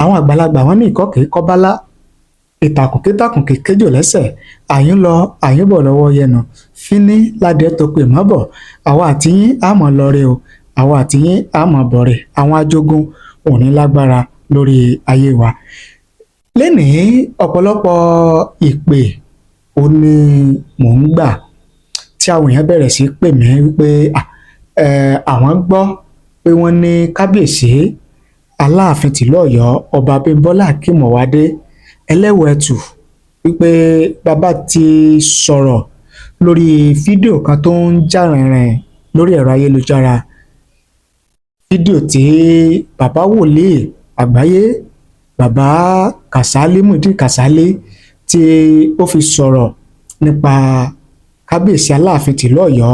àwọn àgbàlagbà wọn ní ìkọ́ kìí kọ́bálá, ìtàkùn kítàkùn kìí kéjò lẹ́sẹ̀, àyún lọ àyún bọ̀ lọ́wọ́ yẹnu, fíní ládìẹ tó pè mọ́ bọ̀, àwa àti yín á mọ̀ lọ́re o, àwa àti yín á mọ̀ bọ̀rẹ̀, àwọn ajogun wọn ò ní lágbára lórí ayé wa. Lénìí ọ̀pọ̀lọpọ̀ ìpè ó ní mò ń gbà tí àwọn èèyàn bẹ̀rẹ̀ sí pè mí wípé àwọn gbọ́ pé wọ́n ní kábíyèsí Aláàfin tìlú Ọ̀yọ́ Ọba Abímbọ́lá Akeem Ọwádé Ẹlẹ́wẹ̀ẹ́tù wípé bàbá ti sọ̀rọ̀ lórí fídíò kan tó ń jà rìnrìn lórí ẹ̀rọ ayélujára, fídíò tí bàbá wòlíì àgbáyé bàbá Kàsálí Muyideen Kàsálí tí ó fi sọ̀rọ̀ nípa kábíyèsí Aláàfin tìlú Ọ̀yọ́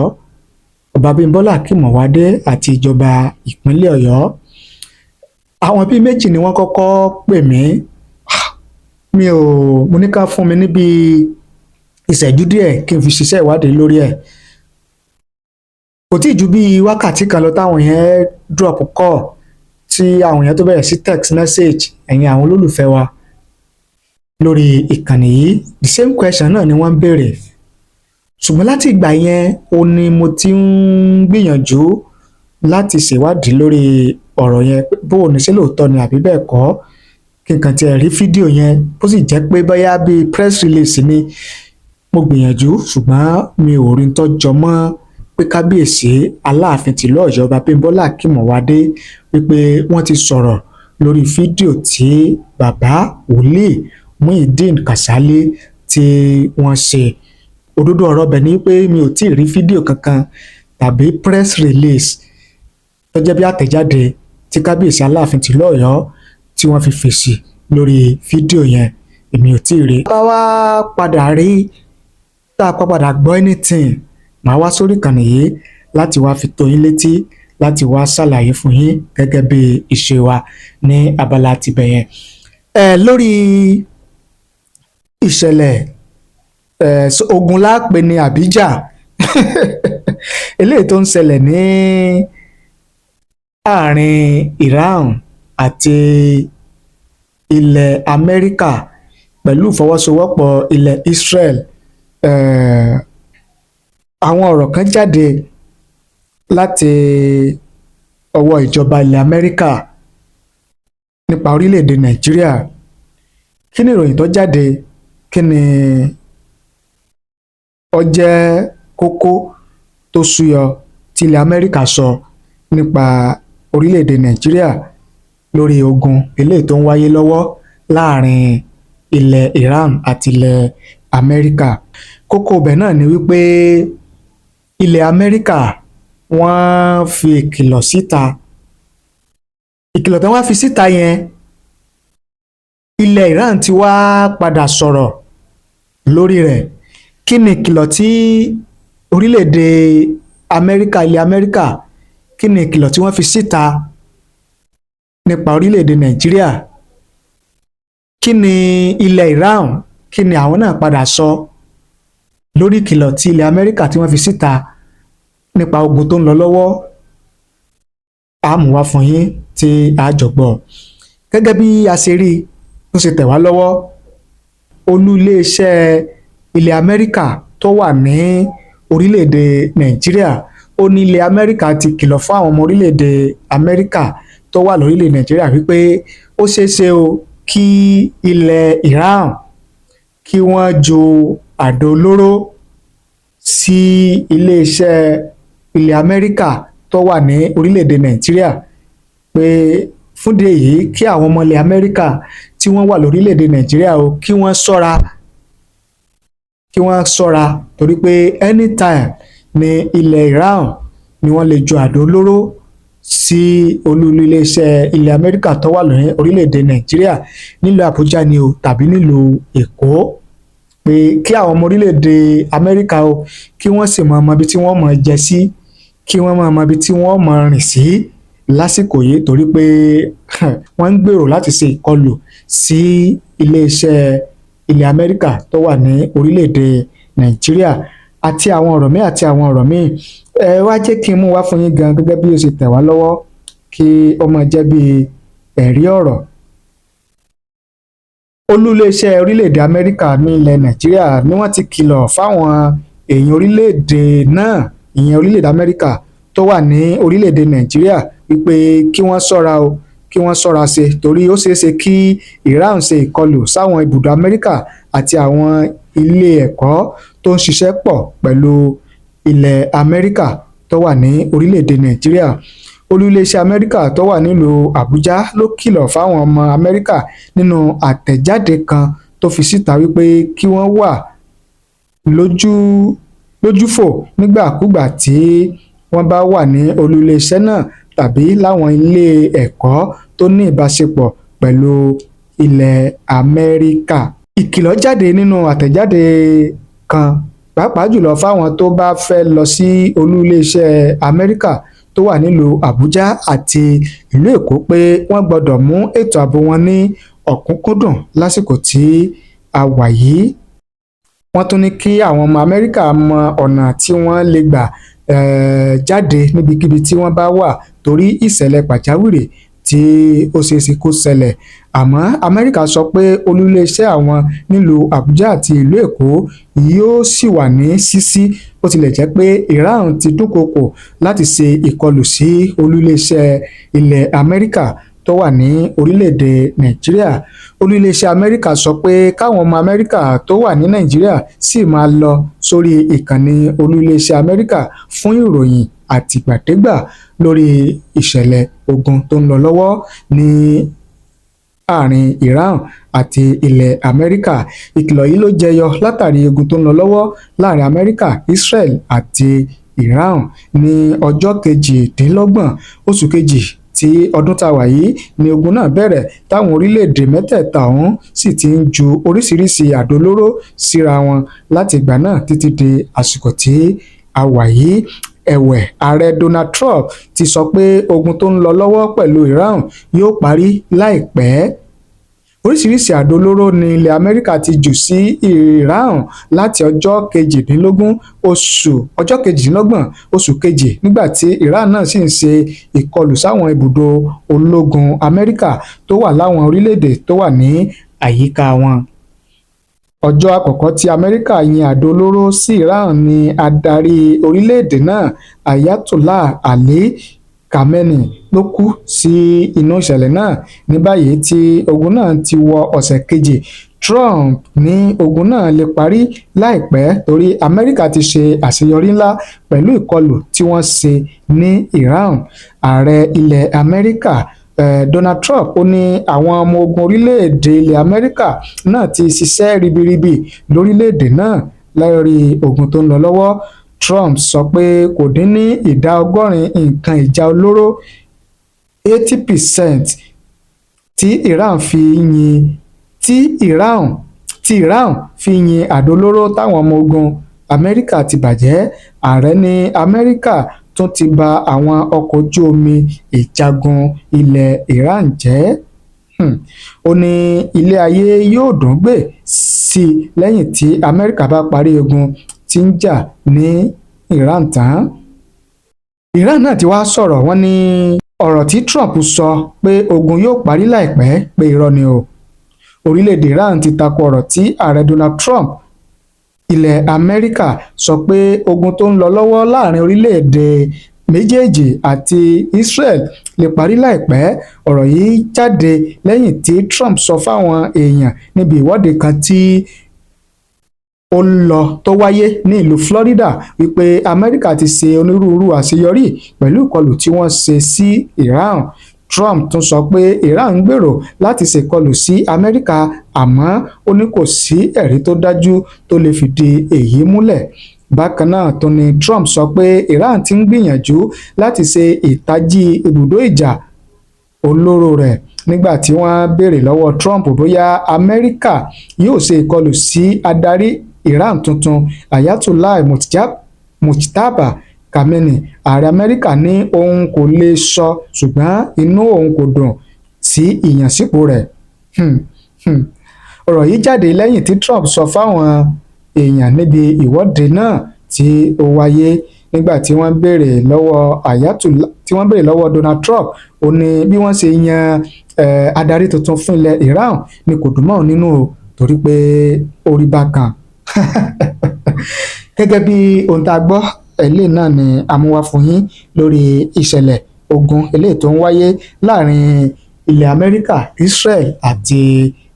Ọba Abímbọ́lá Akeem Ọwádé àti ìjọba ìpínlẹ̀ Ọ̀yọ́. Àwọn bíi méjì ni wọ́n kọ́kọ́ pè mí, mo ní ká fún mi níbi ìṣẹ́jú díẹ̀ kí n fi ṣiṣẹ́ ìwádìí lórí ẹ̀. Kò tí ì ju bíi wákàtí kan lọ táwọn yẹn drop call tí àwọn yẹn tó bẹ̀rẹ̀ sí text message ẹ̀yin àwọn olólùfẹ́ wa lórí ìkànnì yìí, the same question náà ni wọ́n ń béèrè. Ṣùgbọ́n láti ìgbà yẹn ó ní mo ti ń gbìyànjú láti ṣèwádìí lórí ọ̀rọ̀ yẹn bó o ní ṣe lóòótọ́ ni àbí bẹ́ẹ̀ kọ́, kí n kàn tiẹ̀ rí fídíò yẹn bó sì jẹ́ pé bóyá bíi press release ni. Mo gbìyànjú ṣùgbọ́n mi ò rí tó jọ mọ́ pé kábíyèsí Aláàfin tìlú Ọ̀yọ́ Ọba Abímbọ́lá Akeem Ọwádé wípé wọ́n ti sọ̀rọ̀ lórí fídíò tí bàbá wòlíì Muyideen Kàsálí tí wọ́n ṣe. Òdodo ọ̀rọ̀ bẹ̀ ni pé mi ò tí ì rí fídíò kankan tàbí press release tó jẹ́ bí àtẹ̀jáde tí kábíyèsí Aláàfin tìlú Ọ̀yọ́ tí wọ́n fi fèsì lórí fídíò yẹn, èmi ò tí ì rí. Bá wá padà rí tá a padà gbọ́ anything, màá wá sórí ìkànnì yìí láti wá fi tó yín létí, láti wá ṣàlàyé fún yín gẹ́gẹ́ bí ìṣe wa ní abala tibẹ̀ yẹn. Lórí ìṣẹ̀lẹ̀ ogun láàpẹ ní àbíjà eléyìí tó ń ṣẹlẹ̀ ní àárín Iran àti ilẹ̀ Amẹ́ríkà pẹ̀lú ìfọwọ́sowọ́pọ̀ ilẹ̀ Israel. Àwọn ọ̀rọ̀ kan jáde láti ọwọ́ ìjọba ilẹ̀ Amẹ́ríkà nípa orílẹ̀-èdè Nàìjíríà. Kí ni ìròyìn tó jáde? Kí ni ó jẹ́ kókó tó súyọ tí ilẹ̀ Amẹ́ríkà sọ nípa orílẹ̀-èdè Nàìjíríà lórí ogun eléyìí tó ń wáyé lọ́wọ́ láàrin ilẹ̀ Iran àti ilẹ̀ Amẹ́ríkà? Kókó ibẹ̀ náà ni wípé ilẹ̀ Amẹ́ríkà wọ́n fi ìkìlọ̀ síta. Ìkìlọ̀ tí wọ́n fi síta yẹn, ilẹ̀ Iran ti wá padà sọ̀rọ̀ lórí rẹ̀. Kí ni ìkìlọ̀ tí orílẹ̀-èdè Amẹ́ríkà, ilẹ̀ Amẹ́ríkà, kí ni ìkìlọ̀ tí wọ́n fi síta nípa orílẹ̀-èdè Nàìjíríà? Kí ni ilẹ̀ Iran, kí ni àwọn náà padà sọ lórí ìkìlọ̀ tí ilẹ̀ Amẹ́ríkà tí wọ́n fi síta nípa ogun tó ń lọ lọ́wọ́? A mú wá fún yín tí a jọ gbọ́. Gẹ́gẹ́ bí a ṣe rí tó ṣe tẹ̀ wá lọ́wọ́, olú iléeṣẹ́ ilẹ̀ Amẹ́ríkà tó wà ní orílẹ̀-èdè Nàìjíríà, ó ní ilẹ̀ Amẹ́ríkà ti kìlọ̀ fún àwọn ọmọ orílẹ̀-èdè Amẹ́ríkà tó wà lórílẹ̀ Nàìjíríà wípé ó ṣeéṣe o kí ilẹ̀ Iran kí wọ́n ju àdó olóró sí iléeṣẹ́ ilẹ̀ Amẹ́ríkà tó wà ní orílẹ̀-èdè Nàìjíríà, pé fúndì èyí kí àwọn ọmọ ilẹ̀ Amẹ́ríkà tí wọ́n wà lórílẹ̀-èdè Nàìjíríà o kí wọ́n ṣọ́ra torí pé anytime ní ilẹ̀ Iran ni wọ́n lè ju àdó olóró sí olú iléeṣẹ́ ilẹ̀ Amẹ́ríkà tó wà lórí orílẹ̀-èdè Nàìjíríà nílùú Àbújá ni o tàbí nílùú Èkó, pé kí àwọn ọmọ orílẹ̀-èdè Amẹ́ríkà o kí wọ́n sì mọ ibi tí wọ́n mọ̀ jẹ sí, kí wọ́n mọ ibi tí wọ́n mọ̀ rìn sí lásìkò yìí, torí pé wọ́n ń gbèrò láti ṣe ìkọlù sí iléeṣẹ́ ilẹ̀ Amẹ́ríkà tó wà ní orílẹ̀-èdè Nàìjíríà àti àwọn ọ̀rọ̀ míì. Wá jẹ́ kí n mú wá fún yín gan gẹ́gẹ́ bí ó ṣe tẹ̀ wá lọ́wọ́ kí ó máa jẹ́ bí ẹ̀rí ọ̀rọ̀. olú-iléeṣẹ́ orílẹ̀-èdè Amẹ́ríkà ní ilẹ̀ Nàìjíríà ni wọ́n ti kìlọ̀ fáwọn èèyàn orílẹ̀-èdè náà, ìyẹn orílẹ̀-èdè Amẹ́ríkà tó wà ní orílẹ̀-èdè Nàìjíríà wípé kí wọ́n ṣọ́ra o, kí wọ́n ṣọ́ra ṣe, torí ó ṣeé ṣe kí Iran ṣe ìkọlù sáwọn ibùdó Amẹ́ríkà àti àwọn ilé ẹ̀kọ́ tó ń ṣiṣẹ́ pọ̀ pẹ̀lú ilẹ̀ Amẹ́ríkà tó wà ní orílẹ̀-èdè Nàìjíríà. Olú-iléeṣẹ́ Amẹ́ríkà tó wà nílùú Àbújá ló kìlọ̀ fáwọn ọmọ Amẹ́ríkà nínú àtẹ̀jáde kan tó fi síta wípé kí wọ́n wà lójúfò nígbàkúgbà tí wọ́n bá wà ní olú-iléeṣẹ́ náà tàbí láwọn ilé ẹ̀kọ́ tó ní ìbáṣepọ̀ pẹ̀lú ilẹ̀ Amẹ́ríkà. Ìkìlọ̀ jáde nínú àtẹ̀jáde kan pàápàá jùlọ fáwọn tó bá fẹ́ lọ sí olú-iléeṣẹ́ Amẹ́ríkà tó wà nílùú Àbújá àti ìlú Èkó pé wọ́n gbọ́dọ̀ mú ètò ààbò wọn ní ọ̀kúnkúndùn lásìkò tí a wà yìí. Wọ́n tún ní kí àwọn ọmọ Amẹ́ríkà mọ ọ̀nà tí wọ́n lè gbà jáde níbikíbi tí wọ́n bá wà torí ìṣẹ̀lẹ̀ pàjáwìrì tí ó ṣeéṣe kó ṣẹlẹ̀. Àmọ́ Amẹ́ríkà sọ pé olú-iléeṣẹ́ àwọn nílùú Àbújá àti ìlú Èkó yóò ṣì wà ní ṣíṣí bó tilẹ̀ jẹ́ pé Iran ti dúnkòokò láti ṣe ìkọlù sí olú-iléeṣẹ́ ilẹ̀ Amẹ́ríkà tó wà ní orílẹ̀-èdè Nàìjíríà. Olú-iléeṣẹ́ Amẹ́ríkà sọ pé káwọn ọmọ Amẹ́ríkà tó wà ní Nàìjíríà sì máa lọ sórí ìkànnì olú-iléeṣẹ́ Amẹ́ríkà fún ìròyìn àtìgbàdégbà lórí ìṣẹ̀lẹ̀ ogun tó ń lọ lọ́wọ́ ní àárín Iran àti ilẹ̀ Amẹ́ríkà. Ìkìlọ̀ yìí ló jẹyọ látàrí ogun tó ń lọ lọ́wọ́ láàrin Amẹ́ríkà, Israel àti Iran ní ọjọ́ 28 oṣù kejì tí ọdún tá a wà yìí ni ogun náà bẹ̀rẹ̀ táwọn orílẹ̀-èdè mẹ́tẹ̀ẹ̀ta ọ̀hún sì ti ń ju oríṣiríṣi àdó olóró síra wọn láti ìgbà náà títí di àsìkò tí a wà yìí. Ẹ̀wẹ̀, ààrẹ Donald Trump ti sọ pé ogun tó ń lọ lọ́wọ́ pẹ̀lú Iran yóò parí láìpẹ́. Oríṣiríṣi àdó olóró ní ilẹ̀ Amẹ́ríkà ti jù sí Iran láti ọjọ́ 28 oṣù kejì nígbà tí Iran náà sì ń ṣe ìkọlù sáwọn ibùdó ológun Amẹ́ríkà tó wà láwọn orílẹ̀-èdè tó wà ní àyíká wọn. Ọjọ́ àkọ́kọ́ tí Amẹ́ríkà yin àdó olóró sí Iran ni adarí orílẹ̀-èdè náà Ayatollah Ali Khamenei ló kú sí inú ìṣẹ̀lẹ̀ náà. Ní báyìí tí ogun náà ti wọ ọ̀sẹ̀ kejì, Trump ní ogun náà lè parí láìpẹ́ torí Amẹ́ríkà ti ṣe àṣeyọrí ńlá pẹ̀lú ìkọlù tí wọ́n ṣe ní Iran. Ààrẹ ilẹ̀ Amẹ́ríkà Donald Trump ó ní àwọn ọmọ ogun orílẹ̀-èdè ilẹ̀ Amẹ́ríkà náà ti ṣiṣẹ́ ribiribi lórílẹ̀-èdè náà lórí ogun tó ń lọ lọ́wọ́. Trump sọ pé kò dín ní ìdá 80 nǹkan ìjà olóró 80% tí Iran fi yin àdó olóró táwọn ọmọ ogun Amẹ́ríkà ti bàjẹ́. Ààrẹ ní Amẹ́ríkà tún ti ba àwọn ọkọ̀ ojú omi ìjagun ilẹ̀ Iran jẹ́. Ó ní ilé ayé yóò dùn gbé sí i lẹ́yìn tí Amẹ́ríkà bá parí ogun tí ń jà ní Iran tán. Iran náà ti wá sọ̀rọ̀, wọ́n ní ọ̀rọ̀ tí Trump sọ pé ogun yóò parí láìpẹ́ pé irọ́ ni o. Orílẹ̀-èdè Iran ti tako ọ̀rọ̀ tí ààrẹ Donald Trump ilẹ̀ Amẹ́ríkà sọ pé ogun tó ń lọ lọ́wọ́ láàrin orílẹ̀-èdè méjèèjì àti Israel lè parí láìpẹ́. Ọ̀rọ̀ yìí jáde lẹ́yìn tí Trump sọ fáwọn èèyàn níbi ìwọ́de kan tí ó lọ tó wáyé ní ìlú Florida wípé Amẹ́ríkà ti ṣe onírúurú àṣeyọrí pẹ̀lú ìkọlù tí wọ́n ṣe sí Iran. Trump tún sọ pé Iran ń gbèrò láti ṣèkọlù sí Amẹ́ríkà àmọ́ ó ní kò sí ẹ̀rí tó dájú tó lè fìdí èyí múlẹ̀. Bákan náà tó ní Trump sọ pé Iran ti ń gbìyànjú láti ṣe ìtají ibùdó ìjà olóró rẹ̀. Nígbà tí wọ́n béèrè lọ́wọ́ Trump bóyá Amẹ́ríkà yóò ṣe ìkọlù sí adarí Iran tuntun Ayatollah Mujtaba Khamenei, ààrẹ Amẹ́ríkà ní òun kò lè sọ ṣùgbọ́n inú òun kò dùn sí ìyànsípò rẹ̀. Ọ̀rọ̀ yìí jáde lẹ́yìn tí Trump sọ fáwọn èèyàn níbi ìwọ́de náà tí ó wáyé. nígbà tí wọ́n béèrè lọ́wọ́ Donald Trump, ó ní bí wọ́n ṣe yan adarí tuntun fún ilẹ̀ Iran ni kò dùn mọ́ òun nínú o, torí pé ó rí bákan. Gẹ́gẹ́ bí ohun tá a gbọ́, eléyìí náà ni a mú wá fún yín lórí ìṣẹ̀lẹ̀ ogun eléyìí tó ń wáyé láàrin ilẹ̀ Amẹ́ríkà, Israel àti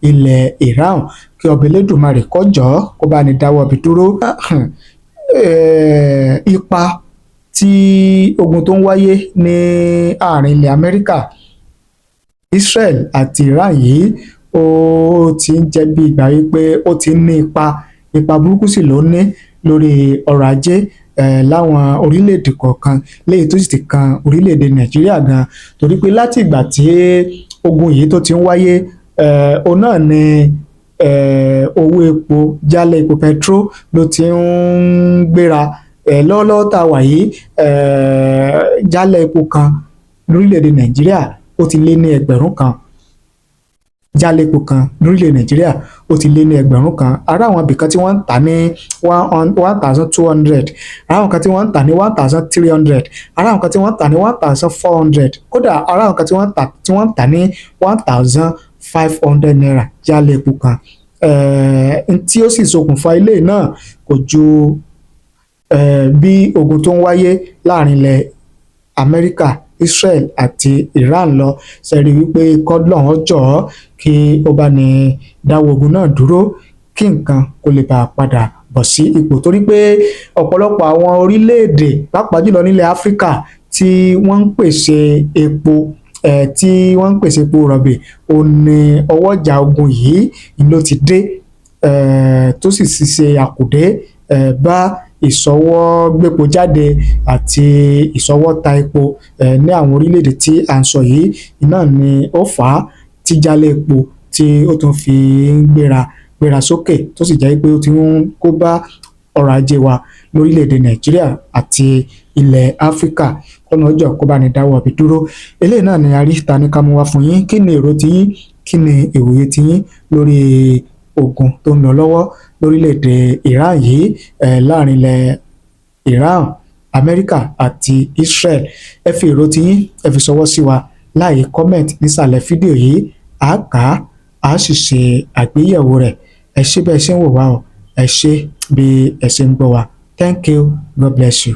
ilẹ̀ Iran. Kí ọba Elédùmarè kó jọ̀ọ́ kó bá ní dáwọ́ ibi dúró. Ipa tí ogun tó ń wáyé ní àárín ilẹ̀ Amẹ́ríkà, Israel àti Iran yìí ó ti ń jẹ́ bí ìgbà wípé ó ti ń ní ipa burúkú sì ló ní lórí ọrọ̀ ajé láwọn orílẹ̀-èdè kọ̀ọ̀kan, léyìí tó sì ti kan orílẹ̀-èdè Nàìjíríà gan, torí pé láti ìgbà tí ogun yìí tó ti ń wáyé, òun náà ni owó epo, jálẹ̀ epo petrol ló ti ń gbéra. Lọ́wọ́lọ́wọ́ tá a wà yìí, jálẹ̀ epo kan lórílẹ̀-èdè Nàìjíríà ó ti lé ní ẹgbẹ̀rún kan. Jálẹ̀ epo kan lórílẹ̀ Nàìjíríà ó ti lé ní ẹgbẹ̀rún kan. Ará àwọn ibìkan tí wọ́n ń tà ní 1,200, ará àwọn kan tí wọ́n ń tà ní 1,300, ará àwọn kan tí wọ́n ń tà ní 1,400, kódà ará àwọn kan tí wọ́n ń tà ní 1,500 naira jálẹ̀ epo kan. Tí ó sì ṣokùnfà ilé náà kò ju bí ogun tó ń wáyé láàrin ilẹ̀ Amẹ́ríkà, Israel àti Iran lọ. Ṣẹ̀rí wípé kọ́lọ́hún jọ̀ọ́ kí ó bá ní dáwọ́ ogun náà dúró kí nǹkan kó lè bá padà bọ̀ sí ipò, torí pé ọ̀pọ̀lọpọ̀ àwọn orílẹ̀-èdè pàápàá jùlọ nílẹ̀ Áfíríkà tí wọ́n ń pèsè epo rọ̀bì, ó ní ọwọ́jà ogun yìí ló ti dé, tó sì ṣe àkùdé bá ìṣọwọ́ gbépo jáde àti ìṣọwọ́ ta epo ní àwọn orílẹ̀-èdè tí à ń sọ yìí. Iná ni ó fà á tí jálẹ̀ epo tí ó tún fi ń gbéra sókè, tó sì jẹ́ pé ó ti ń kó bá ọrọ̀ ajé wa lórílẹ̀-èdè Nàìjíríà àti ilẹ̀ Áfíríkà. Kọ́nà ọjọ́ kó bá ní dáwọ́ ibi dúró. Eléyìí náà ni a rí ta ní ká mú wá fún yín. Kí ni èrò tiyín? Kí ni ìwòye tiyín lórí ogun tó ń lọ lọ́wọ́ lórílẹ̀-èdè Iran yìí, láàrin ilẹ̀ Iran, Amẹ́ríkà àti Israel? Ẹ fi èrò tiyín ẹ fi ṣọwọ́ sí wa láàyè comment nísàlẹ̀ fídíò yìí. A kà á, a sì ṣe àgbéyẹ̀wò rẹ̀. Ẹ ṣé bẹ́ẹ̀ ṣe ń wò wá o, ẹ ṣé bí ẹ ṣe ń gbọ́ wa. Thank you. God bless you.